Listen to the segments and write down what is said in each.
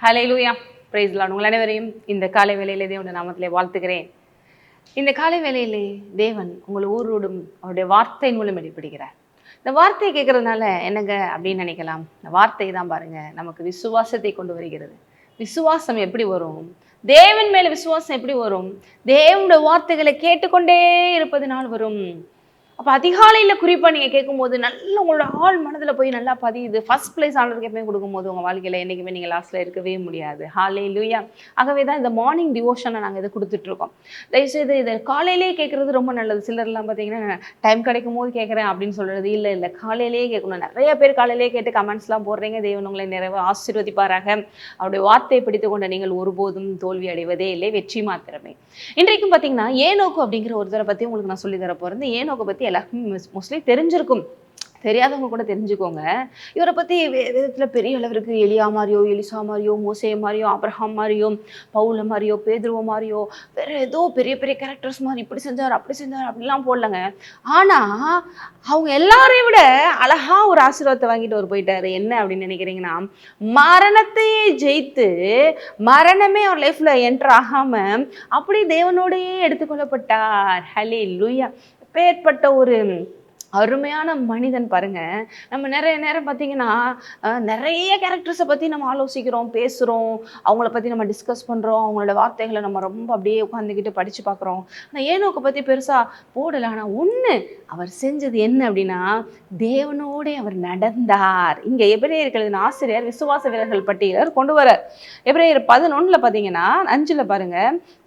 Hallelujah, praise the Lord. உங்கள் அனைவரையும் இந்த காலை வேளையிலே தேவனுடைய நாமத்திலே வாழ்த்துகிறேன். இந்த காலை வேளையிலே தேவன் உங்கள் ஊரோடும் அவருடைய வார்த்தையின் மூலம் வெளிப்படுகிறார். இந்த வார்த்தையை கேட்கறதுனால என்னங்க அப்படின்னு நினைக்கலாம். இந்த வார்த்தை தான் பாருங்க நமக்கு விசுவாசத்தை கொண்டு வருகிறது. விசுவாசம் எப்படி வரும்? தேவன் மேல விசுவாசம் எப்படி வரும்? தேவனுடைய வார்த்தைகளை கேட்டுக்கொண்டே இருப்பதனால் வரும். அப்போ அதிகாலையில் குறிப்பாக நீங்கள் கேட்கும்போது நல்ல உங்களோட ஆள் மனதில் போய் நல்லா பதியுது. ஃபர்ஸ்ட் பிளேஸ் ஆண்டவருக்கு எப்பவுமே கொடுக்கும்போது உங்கள் வாழ்க்கையில் என்றைக்குமே நீங்கள் லாஸ்ட்டில் இருக்கவே முடியாது. ஹல்லேலூயா. ஆகவே தான் இந்த மார்னிங் டிவோஷனை நாங்கள் இதை கொடுத்துட்ருக்கோம். தயவுசெய்து இதை காலையிலேயே கேட்குறது ரொம்ப நல்லது. சிலர்லாம் பார்த்தீங்கன்னா டைம் கிடைக்கும் போது கேட்குறேன் அப்படின்னு சொல்கிறது இல்லை காலையிலேயே கேட்கணும். நிறைய பேர் காலையிலேயே கேட்டு கமெண்ட்ஸ்லாம் போடுறீங்க. தேவன் உங்களை நிறைய ஆசீர்வதிப்பாராக. அவருடைய வார்த்தையை பிடித்து கொண்ட நீங்கள் ஒருபோதும் தோல்வி அடைவதே இல்லை, வெற்றி மாத்திரமே. இன்றைக்கும் பார்த்தீங்கன்னா ஏனோக்கு அப்படிங்கிற ஒருத்தரை பற்றி உங்களுக்கு நான் சொல்லி தர போகிறேன். ஏனோக்கை பற்றி எல்லாருக்கும் மோஸ்ட்லி தெரிஞ்சிருக்கும். தெரியாதவங்க கூட தெரிஞ்சுக்கோங்க. இவரை பற்றி வேதத்தில் பெரிய அளவிற்கு எலியா மாதிரியோ, எலிசா மாதிரியோ, மோசே மாதிரியோ, ஆபிரகாம் மாதிரியோ, பவுல மாதிரியோ, பேதுருவ மாதிரியோ, வேற ஏதோ பெரிய பெரிய கேரக்டர்ஸ் மாதிரி இப்படி செஞ்சார் அப்படி செஞ்சார் அப்படிலாம் போடலங்க. ஆனால் அவங்க எல்லாரையும் விட அழகா ஒரு ஆசீர்வாதத்தை வாங்கிட்டு அவர் போயிட்டாரு. என்ன அப்படின்னு நினைக்கிறீங்கன்னா, மரணத்தையே ஜெயித்து மரணமே அவர் லைஃப்ல என்டர் ஆகாம அப்படி தேவனோடையே எடுத்துக்கொள்ளப்பட்டார். ஹல்லேலூயா. பேர்பட்ட ஒரு அருமையான மனிதன் பாருங்க. நம்ம நிறைய நேரம் பார்த்தீங்கன்னா நிறைய கேரக்டர்ஸை பற்றி நம்ம ஆலோசிக்கிறோம், பேசுகிறோம், அவங்கள பற்றி நம்ம டிஸ்கஸ் பண்ணுறோம், அவங்களோட வார்த்தைகளை நம்ம ரொம்ப அப்படியே உட்காந்துக்கிட்டு படித்து பார்க்குறோம். ஆனால் ஏனோக்கை பற்றி பெருசாக போடலை. ஆனால் ஒன்று அவர் செஞ்சது என்ன அப்படின்னா, தேவனோடே அவர் நடந்தார். இங்கே எபிரேயர்கள் ஆசிரியர் விசுவாச வீரர்கள் பட்டியலர் கொண்டு வரார். எபிரேயர் 11 பார்த்தீங்கன்னா 5 பாருங்க,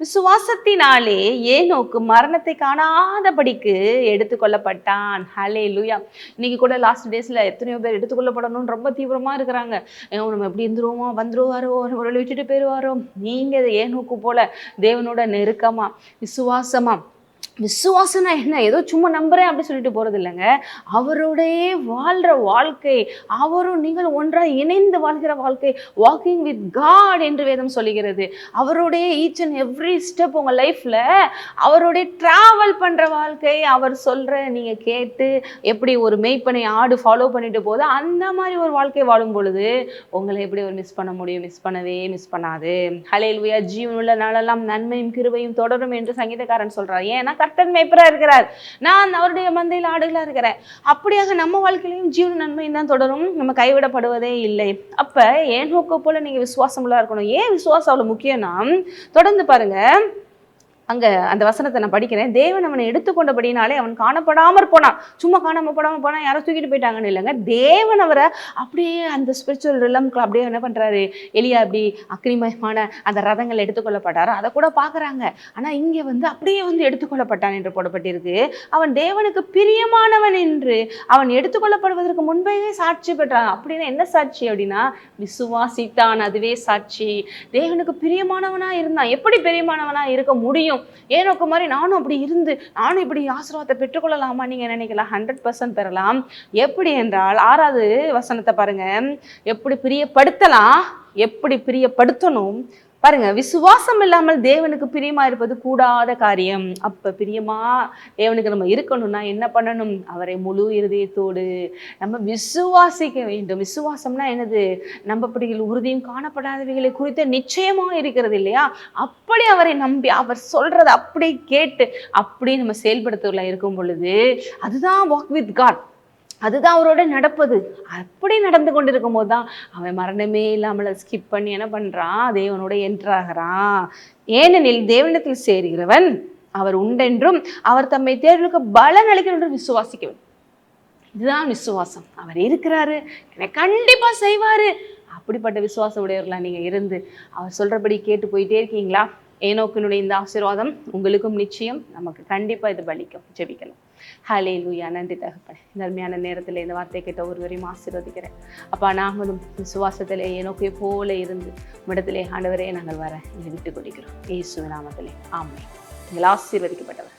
விசுவாசத்தினாலே ஏனோக்கு மரணத்தை காணாதபடிக்கு எடுத்துக்கொள்ளப்பட்டான். ஹல்லேலூயா. இன்னைக்கு கூட லாஸ்ட் டேஸ்ல எத்தனையோ பேர் எடுத்துக்கொள்ளப்படணும்னு ரொம்ப தீவிரமா இருக்கிறாங்க. நம்ம எப்படி இருந்துருவோமோ, வந்துருவாரோ, ஒரு விட்டுட்டு போயிடுவாரோ. நீங்க ஏனோக்கு போல தேவனோட நெருக்கமா விசுவாசமா. விசுவாசனா என்ன, ஏதோ சும்மா நம்புறேன் அப்படி சொல்லிட்டு போறது இல்லைங்க. அவருடைய வாழ்ற வாழ்க்கை, அவரும் நீங்கள் ஒன்றாக இணைந்து வாழ்கிற வாழ்க்கை, வாக்கிங் வித் காட் என்று வேதம் சொல்லுகிறது. அவருடைய ஈச் அண்ட் எவ்ரி ஸ்டெப் உங்க லைஃப்ல அவருடைய டிராவல் பண்ற வாழ்க்கை. அவர் சொல்ற நீங்க கேட்டு எப்படி ஒரு மேய்ப்பனை ஆடு ஃபாலோ பண்ணிட்டு போது அந்த மாதிரி ஒரு வாழ்க்கை வாழும் பொழுது உங்களை எப்படி ஒரு மிஸ் பண்ண முடியும்? மிஸ் பண்ணாது. ஹல்லேலூயா. ஜீவனுள்ள நாளெல்லாம் நன்மையும் கிருபையும் தொடரும் என்று சங்கீதக்காரன் சொல்றார். ஏன்னா கர்த்தர் மேய்ப்பரா இருக்கிறார், நான் அவருடைய மந்தையில் ஆடுகளா இருக்கிறேன். அப்படியாக நம்ம வாழ்க்கையிலையும் ஜீவன நன்மையும் தான் தொடரும், நம்ம கைவிடப்படுவதே இல்லை. அப்ப ஏனோக்கு போல நீங்க விசுவாசமுள்ளா இருக்கணும். ஏன் விசுவாசம் அவ்வளவு முக்கியம்னா, தொடர்ந்து பாருங்க, அங்க அந்த வசனத்தை நான் படிக்கிறேன். தேவன் அவனை எடுத்துக்கொண்டபடினாலே அவன் காணப்படாமற் போனான். சும்மா காணாம போனா யாரோ தூக்கிட்டு போயிட்டாங்கன்னு இல்லைங்க. தேவன் அவரை அப்படியே அந்த ஸ்பிரிச்சுவல் ரிலம்க்கு அப்படியே என்ன பண்றாரு, எலியா அப்படி அக்னிமயமான அந்த ரதங்கள் எடுத்துக்கொள்ளப்பட்டாரு, அதை கூட பாக்குறாங்க. ஆனா இங்க அப்படியே எடுத்துக்கொள்ளப்பட்டான் என்று போடப்பட்டிருக்கு. அவன் தேவனுக்கு பிரியமானவன் என்று அவன் எடுத்துக்கொள்ளப்படுவதற்கு முன்பே சாட்சி பெற்றான். அப்படின்னா என்ன சாட்சி அப்படின்னா, விசுவாசித்தான், அதுவே சாட்சி. தேவனுக்கு பிரியமானவனா இருந்தான். எப்படி பிரியமானவனா இருக்க முடியும்? ஏனோக்கு மாதிரி நானும் அப்படி இருந்து நானும் இப்படி ஆசீர்வாதத்தை பெற்றுக்கொள்ளலாமா நீங்க நினைக்கலாம். 100% பெறலாம். எப்படி என்றால் 6வது வசனத்தை பாருங்க. எப்படி பிரியப்படுத்தலாம், எப்படி பிரியப்படுத்தணும் பாருங்க. விசுவாசம் இல்லாமல் தேவனுக்கு பிரியமா இருப்பது கூடாத காரியம். அப்ப பிரியமா தேவனுக்கு நம்ம இருக்கணும்னா என்ன பண்ணணும்? அவரை முழு இருதயத்தோடு நம்ம விசுவாசிக்க வேண்டும். விசுவாசம்னா என்னது? நம்பப்படிகள் உறுதியும் காணப்படாதவைகளை குறித்த நிச்சயமா இருக்கிறது இல்லையா? அப்படி அவரை நம்பி அவர் சொல்றதை அப்படி கேட்டு அப்படி நம்ம செயல்படுத்தல இருக்கும் பொழுது அதுதான் வாக் வித் காட். அதுதான் அவரோட நடப்பது. அப்படி நடந்து கொண்டிருக்கும் போது தான் அவன் மரணமே இல்லாமல் ஸ்கிப் பண்ணி என்ன பண்றான், தேவனோட என்ட்ராகிறான். ஏனெனில் தேவனிடத்தில் சேருகிறவன் அவர் உண்டென்றும் அவர் தம்மை தேர்வுக்கு பலன் அளிக்கணும் என்று விசுவாசிக்க வேண்டும். இதுதான் விசுவாசம். அவர் இருக்கிறாரு, கண்டிப்பா செய்வாரு. அப்படிப்பட்ட விசுவாச உடையவர்களா நீங்க இருந்து அவர் சொல்றபடி கேட்டு போயிட்டே இருக்கீங்களா? ஏனோக்கினுடைய இந்த ஆசீர்வாதம் உங்களுக்கும் நிச்சயம், நமக்கு கண்டிப்பா இது பலிக்கும். ஜெபிக்கலாம். ஹல்லேலூயா. நன்றி தகப்பனே. இந்த அருமையான நேரத்தில் இந்த வார்த்தை கேட்ட ஒருவரையும் ஆசீர்வதிக்கிறேன். அப்பா, நாங்களும் விசுவாசத்திலே ஏனோக்கை போல இருந்து இடத்திலே ஆண்டவரே நாங்கள் வர எங்களை விட்டு கொடுக்கிறோம். இயேசுவின் நாமத்திலே ஆமென். நீங்கள் ஆசீர்வதிக்கப்பட்டவர்.